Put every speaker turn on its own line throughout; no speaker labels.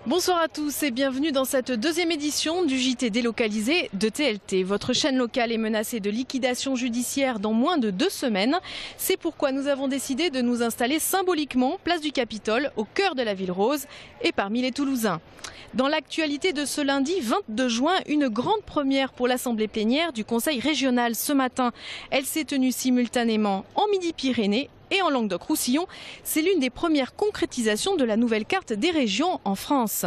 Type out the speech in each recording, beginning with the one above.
Bonsoir à tous et bienvenue dans cette deuxième édition du JT délocalisé de TLT. Votre chaîne locale est menacée de liquidation judiciaire dans moins de 2 semaines. C'est pourquoi nous avons décidé de nous installer symboliquement place du Capitole, au cœur de la ville rose et parmi les Toulousains. Dans l'actualité de ce lundi 22 juin, une grande première pour l'Assemblée plénière du Conseil régional ce matin. Elle s'est tenue simultanément en Midi-Pyrénées et en Languedoc-Roussillon. C'est l'une des premières concrétisations de la nouvelle carte des régions en France.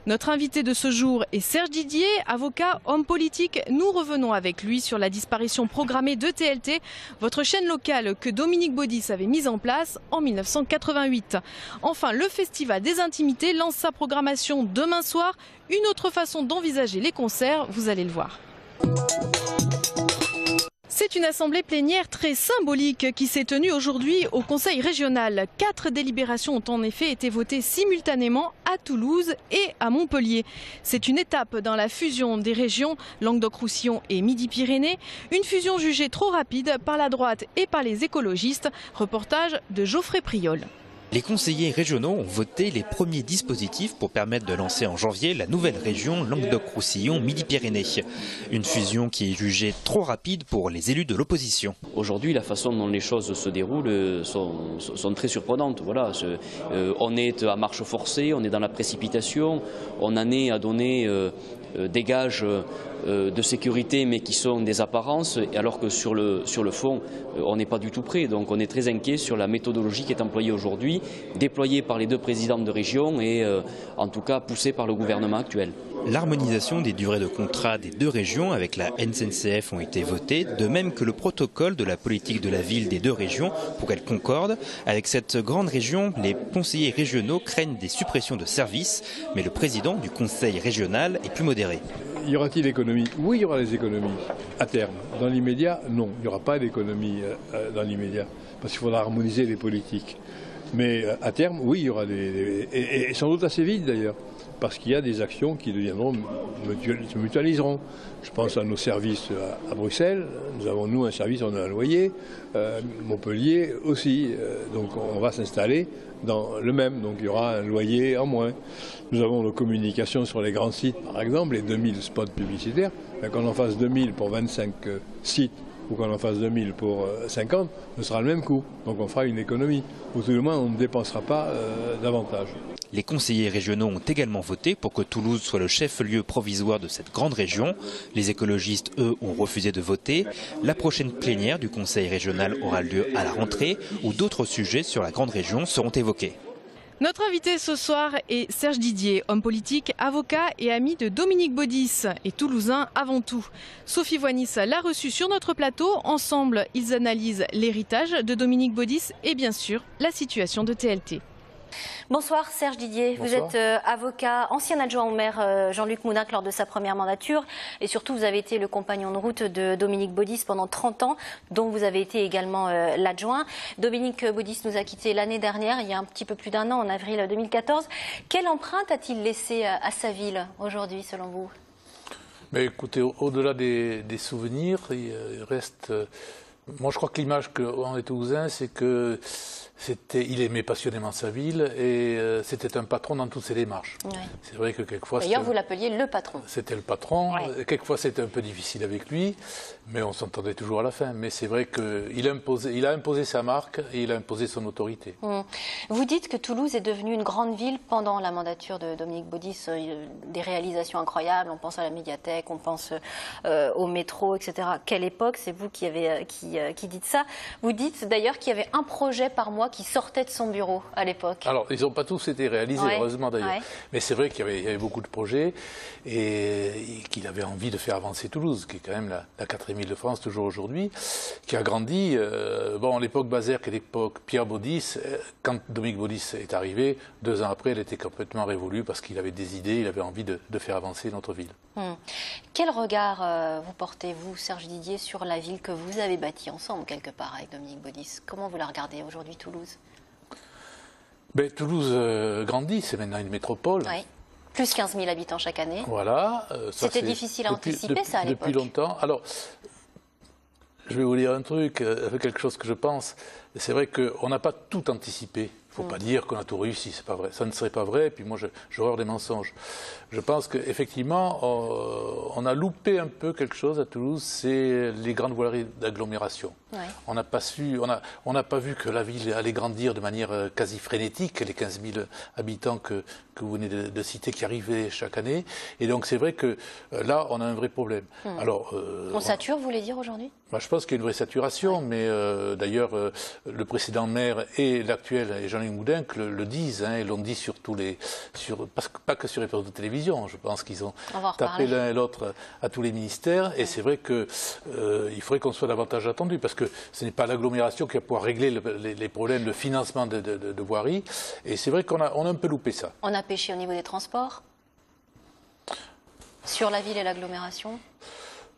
Notre invité de ce jour est Serge Didier, avocat, homme politique. Nous revenons avec lui sur la disparition programmée de TLT, votre chaîne locale que Dominique Baudis avait mise en place en 1988. Enfin, le Festival des Intimités lance sa programmation demain soir. Une autre façon d'envisager les concerts, vous allez le voir. C'est une assemblée plénière très symbolique qui s'est tenue aujourd'hui au Conseil régional. 4 délibérations ont en effet été votées simultanément à Toulouse et à Montpellier. C'est une étape dans la fusion des régions Languedoc-Roussillon et Midi-Pyrénées. Une fusion jugée trop rapide par la droite et par les écologistes. Reportage de Geoffrey Priol.
Les conseillers régionaux ont voté les premiers dispositifs pour permettre de lancer en janvier la nouvelle région Languedoc-Roussillon-Midi-Pyrénées. Une fusion qui est jugée trop rapide pour les élus de l'opposition.
Aujourd'hui, la façon dont les choses se déroulent sont très surprenantes. Voilà, on est à marche forcée, on est dans la précipitation, on en est à donner des gages de sécurité mais qui sont des apparences, alors que sur le fond on n'est pas du tout prêt. Donc on est très inquiet sur la méthodologie qui est employée aujourd'hui, déployée par les 2 présidents de région et en tout cas poussée par le gouvernement actuel.
L'harmonisation des durées de contrat des 2 régions avec la SNCF ont été votées, de même que le protocole de la politique de la ville des 2 régions pour qu'elles concordent. Avec cette grande région, les conseillers régionaux craignent des suppressions de services, mais le président du conseil régional est plus modéré.
Y aura-t-il économie? Oui, il y aura des économies à terme. Dans l'immédiat, non. Il n'y aura pas d'économie dans l'immédiat, parce qu'il faudra harmoniser les politiques. Mais à terme, oui, il y aura et sans doute assez vite d'ailleurs, parce qu'il y a des actions qui deviendront, se mutualiseront. Je pense à nos services à Bruxelles. Nous avons, nous, un service, on a un loyer. Montpellier aussi. Donc on va s'installer dans le même. Donc il y aura un loyer en moins. Nous avons nos communications sur les grands sites, par exemple, les 2000 spots publicitaires. Qu'on en fasse 2000 pour 25 sites ou qu'on en fasse 2000 pour 50, ce sera le même coût. Donc on fera une économie. Ou tout le moins, on ne dépensera pas davantage.
Les conseillers régionaux ont également voté pour que Toulouse soit le chef-lieu provisoire de cette grande région. Les écologistes, eux, ont refusé de voter. La prochaine plénière du conseil régional aura lieu à la rentrée, où d'autres sujets sur la grande région seront évoqués.
Notre invité ce soir est Serge Didier, homme politique, avocat et ami de Dominique Baudis et toulousain avant tout. Sophie Voinis l'a reçu sur notre plateau. Ensemble, ils analysent l'héritage de Dominique Baudis et bien sûr la situation de TLT.
Bonsoir Serge Didier,
Bonsoir.
Vous êtes avocat, ancien adjoint au maire Jean-Luc Moudenc lors de sa première mandature et surtout vous avez été le compagnon de route de Dominique Baudis pendant 30 ans, dont vous avez été également l'adjoint. Dominique Baudis nous a quittés l'année dernière, il y a un petit peu plus d'1 an, en avril 2014. Quelle empreinte a-t-il laissé à sa ville aujourd'hui selon vous?
Mais écoutez, au-delà des souvenirs, il reste... moi je crois que l'image qu'ont les Toulousains, c'est que il aimait passionnément sa ville et c'était un patron dans toutes ses démarches. Oui. C'est vrai que quelquefois...
D'ailleurs, vous l'appeliez le patron.
C'était le patron.
Oui.
Quelquefois, c'était un peu difficile avec lui, mais on s'entendait toujours à la fin. Mais c'est vrai qu'il a imposé sa marque et il a imposé son autorité.
Vous dites que Toulouse est devenue une grande ville pendant la mandature de Dominique Baudis. Des réalisations incroyables. On pense à la médiathèque, on pense au métro, etc. Quelle époque? C'est vous qui dites ça. Vous dites d'ailleurs qu'il y avait un projet par mois qui sortait de son bureau à l'époque.
Alors, ils n'ont pas tous été réalisés, heureusement d'ailleurs. Ouais. Mais c'est vrai qu'il y avait beaucoup de projets et qu'il avait envie de faire avancer Toulouse, qui est quand même la 4e ville de France, toujours aujourd'hui, qui a grandi. Bon, à l'époque Bazerque et l'époque Pierre Baudis, quand Dominique Baudis est arrivé, 2 ans après, elle était complètement révolue parce qu'il avait des idées, il avait envie de faire avancer notre ville.
Quel regard vous portez-vous, Serge Didier, sur la ville que vous avez bâtie ensemble, quelque part, avec Dominique Baudis? Comment vous la regardez aujourd'hui, Toulouse?
Ben, Toulouse grandit, c'est maintenant une métropole.
Oui. Plus 15 000 habitants chaque année.
Voilà.
C'était difficile à anticiper, ça, à l'époque.
Depuis longtemps. Alors, Je vais vous dire un truc, quelque chose que je pense. C'est vrai qu'on n'a pas tout anticipé. Il ne faut pas dire qu'on a tout réussi, c'est pas vrai. Ça ne serait pas vrai, et puis moi j'ai horreur des mensonges. Je pense qu'effectivement, on a loupé un peu quelque chose à Toulouse, c'est les grandes voiries d'agglomération. Ouais. On n'a pas vu que la ville allait grandir de manière quasi frénétique, les 15 000 habitants que vous venez de citer qui arrivaient chaque année. Et donc c'est vrai que là, on a un vrai problème. Alors,
on sature, vous voulez dire aujourd'hui?
Je pense qu'il y a une vraie saturation, mais d'ailleurs, le précédent maire et l'actuel, Jean-Luc Moudin, le disent, hein, ils l'ont dit sur tous les... pas que sur les plateaux de télévision, je pense qu'ils ont tapé l'un et l'autre à tous les ministères, et c'est vrai qu'il faudrait qu'on soit davantage attendu, parce que ce n'est pas l'agglomération qui va pouvoir régler les problèmes de financement de voirie, et c'est vrai qu'on a un peu loupé ça.
On a pêché au niveau des transports? Sur la ville et l'agglomération?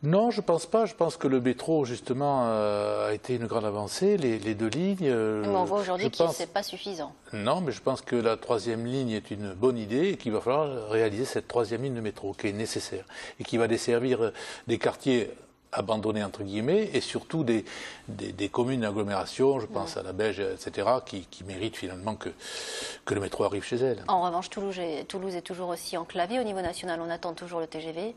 Non, je pense pas. Je pense que le métro, justement, a été une grande avancée, les 2 lignes.
Mais on voit aujourd'hui que ce n'est pas suffisant.
Non, mais je pense que la 3e ligne est une bonne idée et qu'il va falloir réaliser cette 3e ligne de métro qui est nécessaire et qui va desservir des quartiers abandonnés, entre guillemets, et surtout des communes d'agglomération, je pense à la Belge, etc., qui méritent finalement que le métro arrive chez elles.
En revanche, Toulouse est toujours aussi enclavé. Au niveau national, on attend toujours le TGV.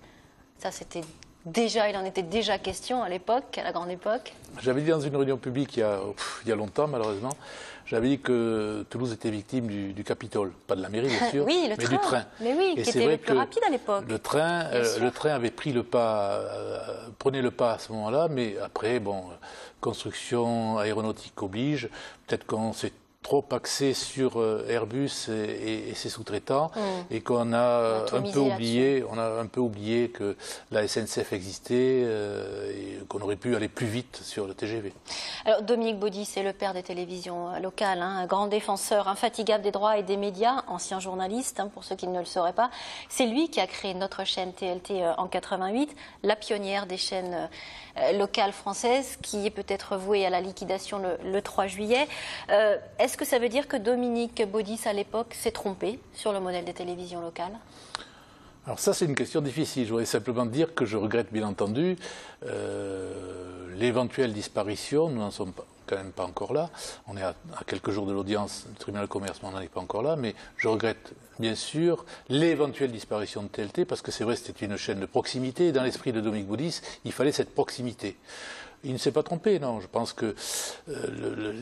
Ça, c'était... Déjà, il en était déjà question à l'époque, à la grande époque.
J'avais dit dans une réunion publique il y a longtemps, malheureusement, j'avais dit que Toulouse était victime du Capitole, pas de la mairie bien sûr,
oui,
mais du train.
Mais oui, qui était le plus rapide à l'époque.
Le train avait pris le pas, prenait le pas à ce moment-là, mais après, bon, construction aéronautique oblige, peut-être qu'on s'est trop axé sur Airbus et ses sous-traitants et qu'on a un peu oublié que la SNCF existait et qu'on aurait pu aller plus vite sur le TGV.
Alors Dominique Baudis, c'est le père des télévisions locales, un grand défenseur infatigable des droits et des médias, ancien journaliste, pour ceux qui ne le sauraient pas. C'est lui qui a créé notre chaîne TLT en 88, la pionnière des chaînes locales françaises, qui est peut-être vouée à la liquidation le 3 juillet. Est-ce que ça veut dire que Dominique Baudis, à l'époque, s'est trompé sur le modèle des télévisions locales?
Alors ça, c'est une question difficile. Je voudrais simplement dire que je regrette, bien entendu, l'éventuelle disparition. Nous n'en sommes quand même pas encore là. On est à quelques jours de l'audience du tribunal de commerce, mais on n'en est pas encore là. Mais je regrette, bien sûr, l'éventuelle disparition de TLT, parce que c'est vrai, c'était une chaîne de proximité. Et dans l'esprit de Dominique Baudis, il fallait cette proximité. Il ne s'est pas trompé, non. Je pense que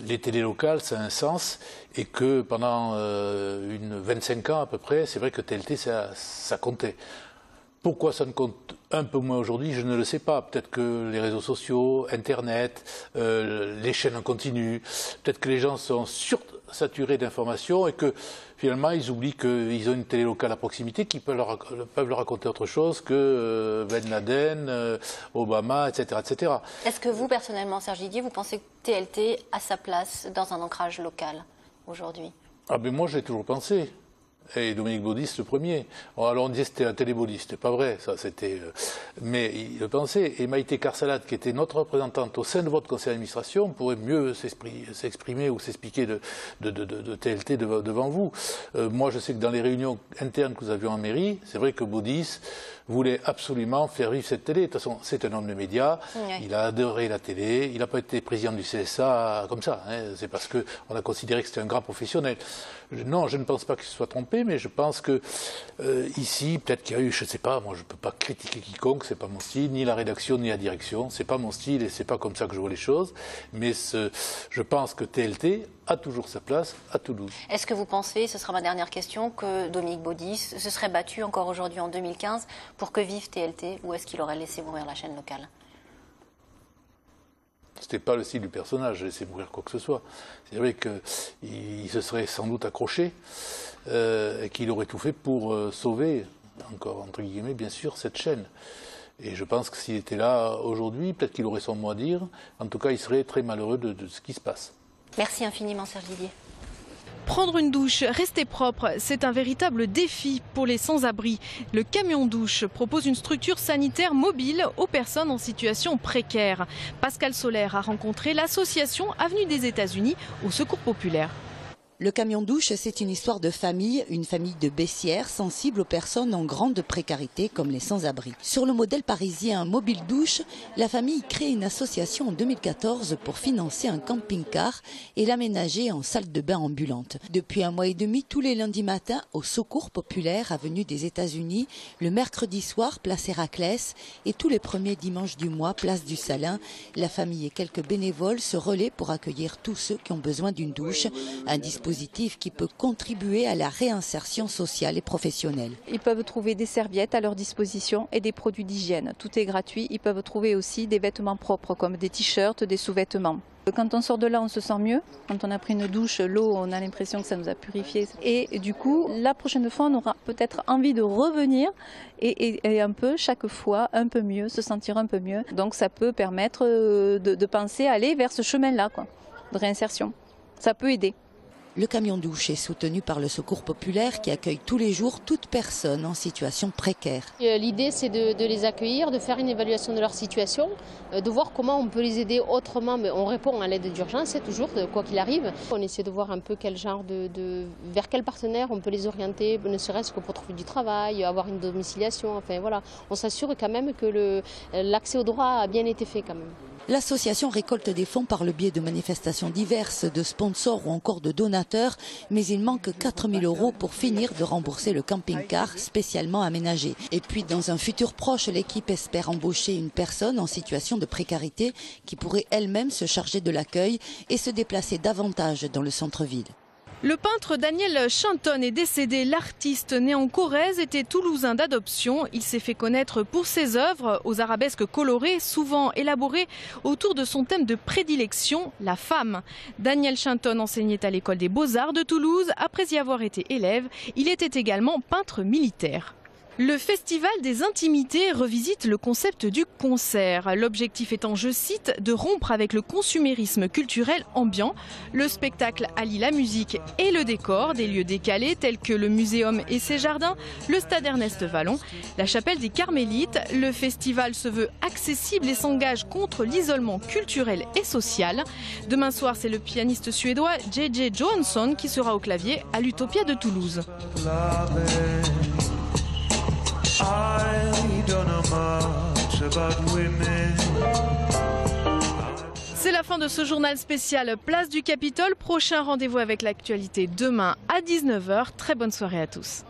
les télés locales, ça a un sens, et que pendant 25 ans à peu près, c'est vrai que TLT, ça comptait. Pourquoi ça ne compte un peu moins aujourd'hui, je ne le sais pas. Peut-être que les réseaux sociaux, Internet, les chaînes en continu, peut-être que les gens sont sursaturés d'informations et que finalement ils oublient qu'ils ont une télé locale à proximité qui peuvent leur raconter autre chose que Ben Laden, Obama, etc., etc.
Est-ce que vous, personnellement, Serge Didier, vous pensez que TLT a sa place dans un ancrage local aujourd'hui?
Ah ben moi j'ai toujours pensé. Et Dominique Baudis le premier. Alors on disait que c'était la télé Baudis, c'était pas vrai, ça c'était. Mais il le pensait. Et Maïté Carsalat, qui était notre représentante au sein de votre conseil d'administration, pourrait mieux s'exprimer ou s'expliquer de TLT devant vous. Moi, je sais que dans les réunions internes que nous avions en mairie, c'est vrai que Baudis voulait absolument faire vivre cette télé. De toute façon, c'est un homme de médias, il a adoré la télé, il n'a pas été président du CSA comme ça, hein. C'est parce qu'on a considéré que c'était un grand professionnel. Non, je ne pense pas qu'il se soit trompé, mais je pense que ici, peut-être qu'il y a eu, je ne sais pas, moi je ne peux pas critiquer quiconque, c'est pas mon style, ni la rédaction, ni la direction, c'est pas mon style et c'est pas comme ça que je vois les choses, mais je pense que TLT a toujours sa place à Toulouse.
Est-ce que vous pensez, ce sera ma dernière question, que Dominique Baudis se serait battu encore aujourd'hui en 2015 pour que vive TLT, ou est-ce qu'il aurait laissé mourir la chaîne locale?
C'était pas le style du personnage, laisser mourir quoi que ce soit. C'est vrai qu'il se serait sans doute accroché et qu'il aurait tout fait pour sauver, encore entre guillemets, bien sûr, cette chaîne. Et je pense que s'il était là aujourd'hui, peut-être qu'il aurait son mot à dire. En tout cas, il serait très malheureux de ce qui se passe.
Merci infiniment, Serge Didier.
Prendre une douche, rester propre, c'est un véritable défi pour les sans-abri. Le camion douche propose une structure sanitaire mobile aux personnes en situation précaire. Pascal Soler a rencontré l'association Avenue des États-Unis au Secours populaire.
Le camion douche, c'est une histoire de famille, une famille de baissières sensible aux personnes en grande précarité comme les sans-abri. Sur le modèle parisien Mobile Douche, la famille crée une association en 2014 pour financer un camping-car et l'aménager en salle de bain ambulante. Depuis 1 mois et demi, tous les lundis matins, au Secours Populaire, avenue des États-Unis, le mercredi soir, place Héraclès, et tous les premiers dimanches du mois, place du Salin, la famille et quelques bénévoles se relaient pour accueillir tous ceux qui ont besoin d'une douche, un dispositif qui peut contribuer à la réinsertion sociale et professionnelle.
Ils peuvent trouver des serviettes à leur disposition et des produits d'hygiène. Tout est gratuit. Ils peuvent trouver aussi des vêtements propres comme des t-shirts, des sous-vêtements. Quand on sort de là, on se sent mieux. Quand on a pris une douche, l'eau, on a l'impression que ça nous a purifié. Et du coup, la prochaine fois, on aura peut-être envie de revenir et un peu, chaque fois, un peu mieux, se sentir un peu mieux. Donc ça peut permettre de penser à aller vers ce chemin-là, de réinsertion. Ça peut aider.
Le camion douche est soutenu par le Secours Populaire qui accueille tous les jours toute personne en situation précaire.
L'idée, c'est de les accueillir, de faire une évaluation de leur situation, de voir comment on peut les aider autrement. Mais on répond à l'aide d'urgence, toujours, quoi qu'il arrive. On essaie de voir un peu quel genre vers quel partenaire on peut les orienter, ne serait-ce que pour trouver du travail, avoir une domiciliation. Enfin voilà, on s'assure quand même que l'accès au droit a bien été fait quand même.
L'association récolte des fonds par le biais de manifestations diverses, de sponsors ou encore de donateurs, mais il manque 4 000 € pour finir de rembourser le camping-car spécialement aménagé. Et puis dans un futur proche, l'équipe espère embaucher une personne en situation de précarité qui pourrait elle-même se charger de l'accueil et se déplacer davantage dans le centre-ville.
Le peintre Daniel Chinton est décédé. L'artiste né en Corrèze était toulousain d'adoption. Il s'est fait connaître pour ses œuvres aux arabesques colorées, souvent élaborées autour de son thème de prédilection, la femme. Daniel Chinton enseignait à l'école des Beaux-Arts de Toulouse. Après y avoir été élève, il était également peintre militaire. Le Festival des Intimités revisite le concept du concert. L'objectif étant, je cite, de rompre avec le consumérisme culturel ambiant. Le spectacle allie la musique et le décor, des lieux décalés tels que le Muséum et ses jardins, le stade Ernest Vallon, la chapelle des Carmélites. Le festival se veut accessible et s'engage contre l'isolement culturel et social. Demain soir, c'est le pianiste suédois J.J. Johansson qui sera au clavier à l'Utopia de Toulouse. C'est la fin de ce journal spécial Place du Capitole. Prochain rendez-vous avec l'actualité demain à 19 h. Très bonne soirée à tous.